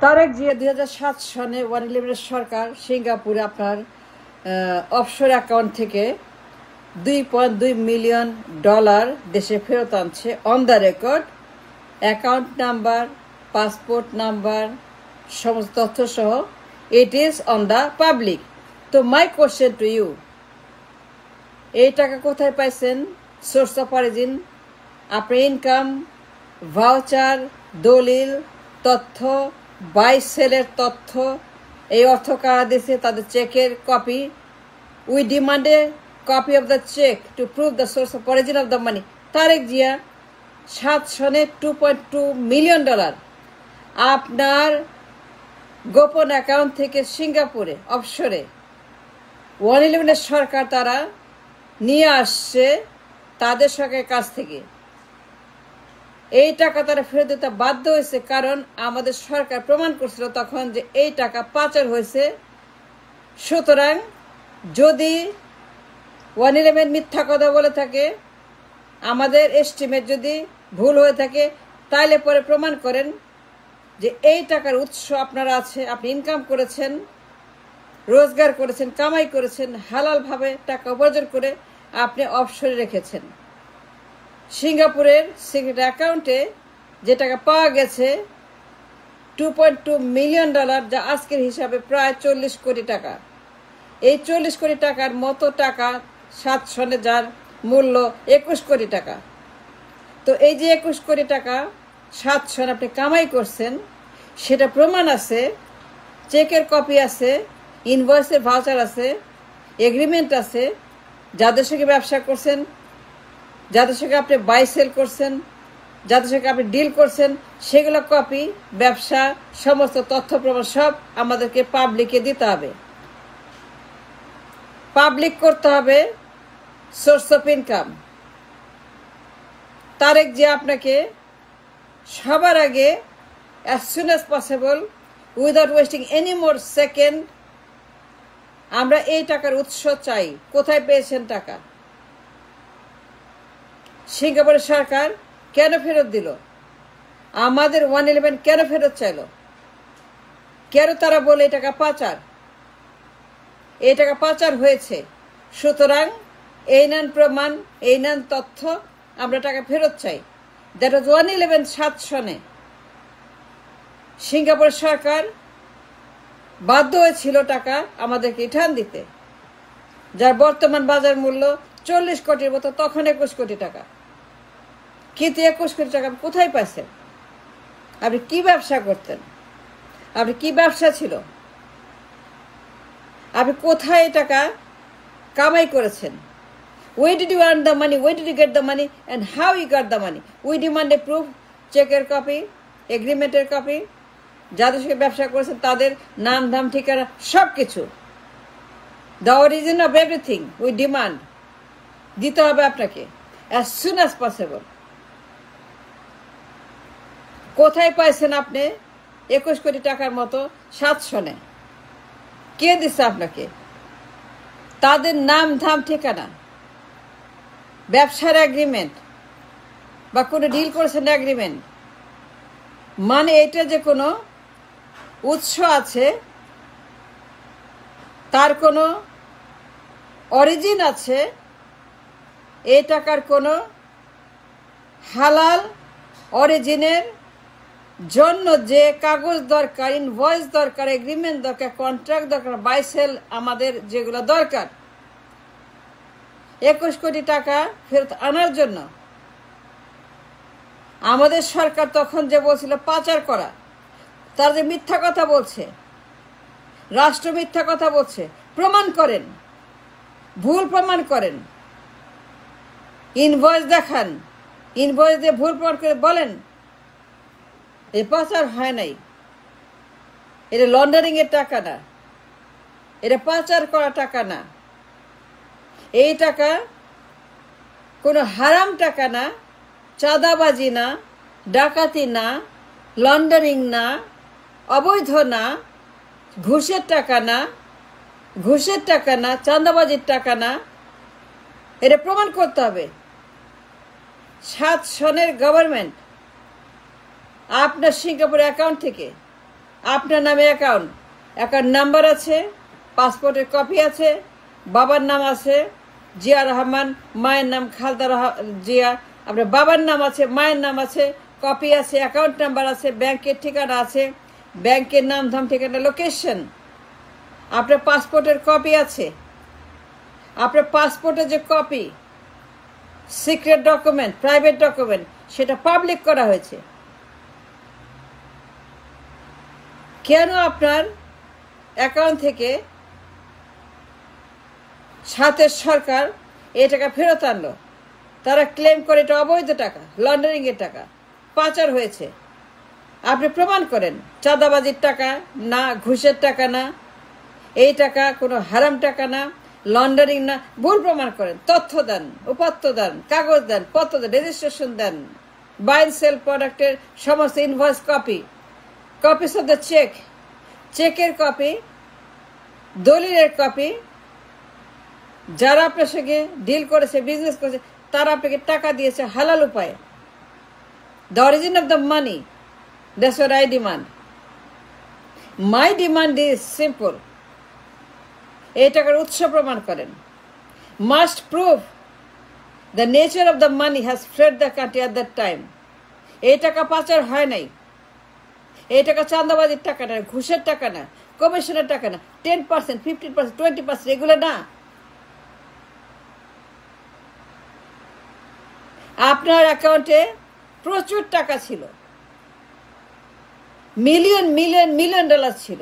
তারেক জিয়া 2007 সনে 111 সরকার সিঙ্গাপুরে আপনার অফশোর অ্যাকাউন্ট থেকে $2.2 মিলিয়ন দেশে ফেরত আনছে on the record. Account number, passport number, সমস্ত তথ্য সহ it is on the public. তো মাই কোশ্চেন টু ইউ, এই টাকা কোথায় পাইছেন? সোর্স অফ অরিজিন, আপনার ইনকাম, ভাউচার, দলিল, তথ্য, বাই সেলের তথ্য, এই অর্থ কারা দিয়েছে তাদের চেকের copy. We demand a copy of the cheque to prove the source of origin of the money. Tarique Zia 7 সনে $2.2 মিলিয়ন আপনার গোপন অ্যাকাউন্ট থেকে সিঙ্গাপুরে অফশোরে 111 সরকার তারা নিয়ে আসছে তাদের সরকারের কাছ থেকে। এই টাকা তারা ফেরত দিতে বাধ্য হয়েছে, কারণ আমাদের সরকার প্রমাণ করছিল তখন যে এই টাকা পাচার হয়েছে। সুতরাং যদি 111 মিথ্যা কথা বলে থাকে, আমাদের এস্টিমেট যদি ভুল হয়ে থাকে, তাইলে পরে প্রমাণ করেন যে এই টাকার উৎস আপনার আছে, আপনি ইনকাম করেছেন, রোজগার করেছেন, কামাই করেছেন, হালালভাবে টাকা উপার্জন করে আপনি অফশোরে রেখেছেন। সিঙ্গাপুরের সিক্রেট অ্যাকাউন্টে যে টাকা পাওয়া গেছে $2.2 মিলিয়ন, যা আজকের হিসাবে প্রায় 40 কোটি টাকা। এই 40 কোটি টাকার মতো টাকা 7 সনে যার মূল্য 21 কোটি টাকা। তো এই যে 21 কোটি টাকা 7 সনে আপনি কামাই করছেন, সেটা প্রমাণ আছে, চেকের কপি আছে, ইনভয়েসের ভাউচার আছে, এগ্রিমেন্ট আছে। যাদের সঙ্গে ব্যবসা করছেন, যাদের সঙ্গে আপনি বাই সেল করছেন, যাদের সঙ্গে আপনি ডিল করছেন, সেগুলো কপি, ব্যবসা, সমস্ত তথ্য প্রমাণ সব আমাদেরকে পাবলিকে দিতে হবে। পাবলিক করতে হবে সোর্স অফ ইনকাম। তারেক যে আপনাকে সবার আগে as soon as possible, without wasting any more second, আমরা এই টাকার উৎস চাই। কোথায় পেয়েছেন টাকা? সিঙ্গাপুরের সরকার কেন ফেরত দিল? আমাদের 111 কেন ফেরত চাইল? কেন তারা বলে এই টাকা পাচার? এই টাকা পাচার হয়েছে, সুতরাং এই নেন প্রমাণ, এই নেন তথ্য, আমরা টাকা ফেরত চাই। দ্যাট ওয়াজ 111 7 সনে সিঙ্গাপুরের সরকার বাধ্য হয়েছিল টাকা আমাদেরকে রিটার্ন দিতে, যার বর্তমান বাজার মূল্য 40 কোটির মতো, তখন 21 কোটি টাকা। কিন্তু 21 কোটি টাকা কোথায় পাইছেন? আপনি কি ব্যবসা করতেন? আপনি কি ব্যবসা ছিল? আপনি কোথায় টাকা কামাই করেছেন? Where did you earn the money? Where did you get the money? And how you got the money? We demand a proof, চেকের কপি, এগ্রিমেন্টের কপি, যাদের সঙ্গে ব্যবসা করেছেন তাদের নাম, ধাম, ঠিকানা, সব কিছু। The origin of everything we demand দিতে হবে আপনাকে as soon as possible. কোথায় পাইছেন আপনি 21 কোটি টাকার মতো 7 সনে? কে দিচ্ছে আপনাকে? তাদের নাম, ধাম, ঠিকানা, ব্যবসার এগ্রিমেন্ট বা কোনো ডিল করেছেন এগ্রিমেন্ট, মানে এটা যে কোনো উৎস আছে, তার কোনো অরিজিন আছে, এই টাকার কোনো হালাল অরিজিনের জন্য যে কাগজ দরকার, ইনভয়েস দরকার, এগ্রিমেন্ট দরকার, কন্ট্রাক্ট দরকার, বাই সেল আমাদের যেগুলো দরকার 21 কোটি টাকা ফেরত আনার জন্য, আমাদের সরকার তখন যে বলছিল পাচার করা, তারা যে মিথ্যা কথা বলছে, রাষ্ট্র মিথ্যা কথা বলছে, প্রমাণ করেন, ভুল প্রমাণ করেন, ইনভয়েস দেখান, ইনভয়েস দিয়ে ভুল প্রমাণ করে বলেন এই পাচার হয় নাই, এটা লন্ডারিং এর টাকা না, এটা পাচার করা টাকা না, এই টাকা কোনো হারাম টাকা না, চাঁদাবাজি না, ডাকাতি না, লন্ডারিং না, অবৈধ না, ঘুষের টাকা না, চাঁদাবাজির টাকা না। এটা প্রমাণ করতে হবে। 7 সনের গভর্নমেন্ট আপনার সিঙ্গাপুর অ্যাকাউন্ট থেকে আপনার নামে অ্যাকাউন্ট নাম্বার আছে, পাসপোর্টের কপি আছে, বাবার নাম আছে জিয়া রহমান, মায়ের নাম খালদা জিয়া, আপনার বাবার নাম আছে, মায়ের নাম আছে, কপি আছে, অ্যাকাউন্ট নাম্বার আছে, ব্যাংকের ঠিকানা আছে, ব্যাংকের নাম ধাম ঠিকানা লোকেশন, আপনার পাসপোর্টের কপি আছে, আপনার পাসপোর্টের যে copy secret document, private document, সেটা পাবলিক করা হয়েছে। কেন আপনার অ্যাকাউন্ট থেকে সাথের সরকার এই টাকা ফেরত আনলো? তারা ক্লেম করে এটা অবৈধ টাকা, লন্ডারিং এর টাকা, পাচার হয়েছে। আপনি প্রমাণ করেন চাঁদাবাজির টাকা না, ঘুষের টাকা না, এই টাকা কোনো হারাম টাকা না, লন্ডারিং না, ভুল প্রমাণ করেন, তথ্য দেন, উপাত্ত দেন, কাগজ দেন, পত্র দেন, রেজিস্ট্রেশন দেন, বাই এন্ড সেল প্রোডাক্টের সমস্ত invoice copy, copies of the cheque, চেকের কপি, দলিলের কপি, যারা আপনার সঙ্গে ডিল করেছে, বিজনেস করেছে, তারা আপনাকে টাকা দিয়েছে হালাল উপায়ে। The origin of the money, that's what I demand. My demand is simple, এই টাকার উৎস প্রমাণ করেন। Must prove the nature of the money has fled the country at that time. এই টাকা পাচার হয় নাই, এই টাকা চাঁদাবাজির টাকা না, ঘুষের টাকা না, কমিশনের টাকা না, 10%, 15%, 20%, এগুলো না। আপনার অ্যাকাউন্টে প্রচুর টাকা ছিল, মিলিয়ন মিলিয়ন মিলিয়ন ডলার ছিল।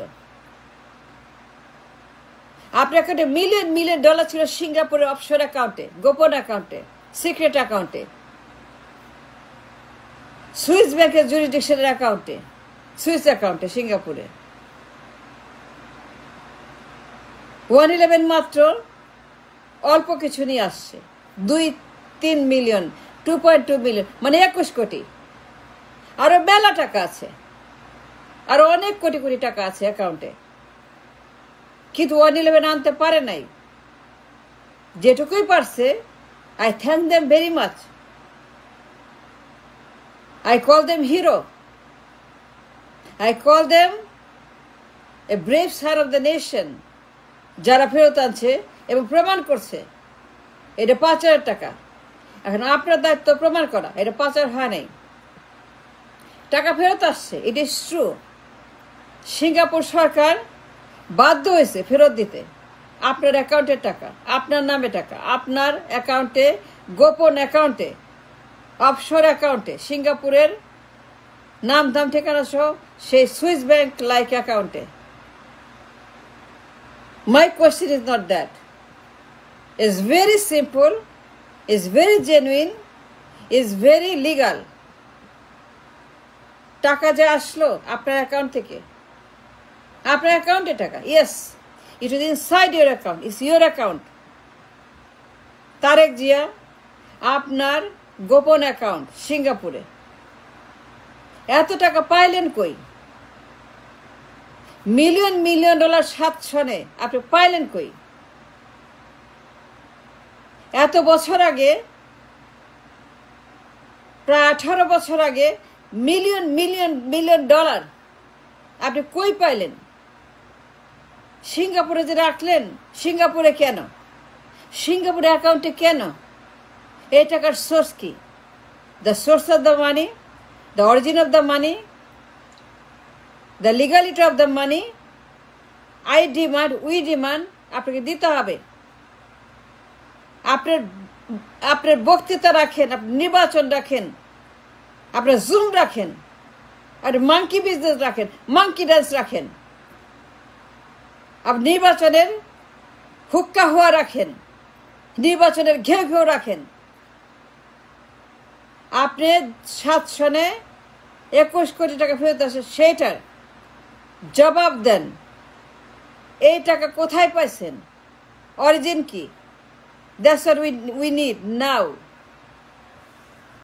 আপনার অ্যাকাউন্টে মিলিয়ন মিলিয়ন ডলার ছিল সিঙ্গাপুরের অফশোর অ্যাকাউন্টে, গোপন অ্যাকাউন্টে, সিক্রেট অ্যাকাউন্টে, সুইস ব্যাংকের জুরিডিকশনের অ্যাকাউন্টে, সুইস অ্যাকাউন্টে সিঙ্গাপুরে। 111 মাত্র অল্প কিছু নিয়ে আসছে, 2-3 মিলিয়ন, 2.2 মিলিয়ন, মানে 21 কোটি। আরো মেলা টাকা আছে, আরো অনেক কোটি কোটি টাকা আছে অ্যাকাউন্টে, কিন্তু 111 আনতে পারে নাই। যেটুকুই পারছে, I thank them very much, I call them hero, I call them a brave son of the nation, যারা ফেরত আনছে এবং প্রমাণ করছে এটা পাচারের টাকা। এখন আপনার দায়িত্ব প্রমাণ করা এটা পাচার হয় নাই, টাকা ফেরত আসছে, ইট ইজ ট্রু। সিঙ্গাপুর সরকার বাধ্য হয়েছে ফেরত দিতে আপনার অ্যাকাউন্টের টাকা, আপনার নামে টাকা, আপনার অ্যাকাউন্টে, গোপন অ্যাকাউন্টে, অফশোর অ্যাকাউন্টে, সিঙ্গাপুরের নাম ধাম ঠিকানা সহ সেই সুইস ব্যাংক লাইক অ্যাকাউন্টে। My question is not that, is very simple, is very genuine, is very legal. টাকা যে আসলো আপনার অ্যাকাউন্ট থেকে, আপনার অ্যাকাউন্টে টাকা, yes, it is inside your account, it's your account. Tarique Zia আপনার গোপন অ্যাকাউন্ট সিঙ্গাপুরে, এত টাকা পাইলেন কই? মিলিয়ন মিলিয়ন ডলার 7 সনে আপনি পাইলেন কই? এত বছর আগে, প্রায় 18 বছর আগে মিলিয়ন মিলিয়ন মিলিয়ন ডলার আপনি কই পাইলেন? সিঙ্গাপুরে যে রাখলেন, সিঙ্গাপুরে কেন? সিঙ্গাপুরে অ্যাকাউন্টে কেন? এই টাকার সোর্স কি? The source of the money, the origin of the money, the legality of the money, I demand, we demand, আপনাকে দিতে হবে। আপনার বক্তৃতা রাখেন, আপনি নির্বাচন রাখেন, আপনার জুম রাখেন, আর মাঙ্কি বিজনেস রাখেন, মাঙ্কি ডান্স রাখেন, আপনি নির্বাচনের হুক্কা হওয়া রাখেন, নির্বাচনের ঘেউ ঘেউ রাখেন। আপনি 7 সনে 21 কোটি টাকা ফেরত আসে, সেইটার জবাব দেন। এই টাকা কোথায় পাইছেন? অরিজিন কি? That's what we need now.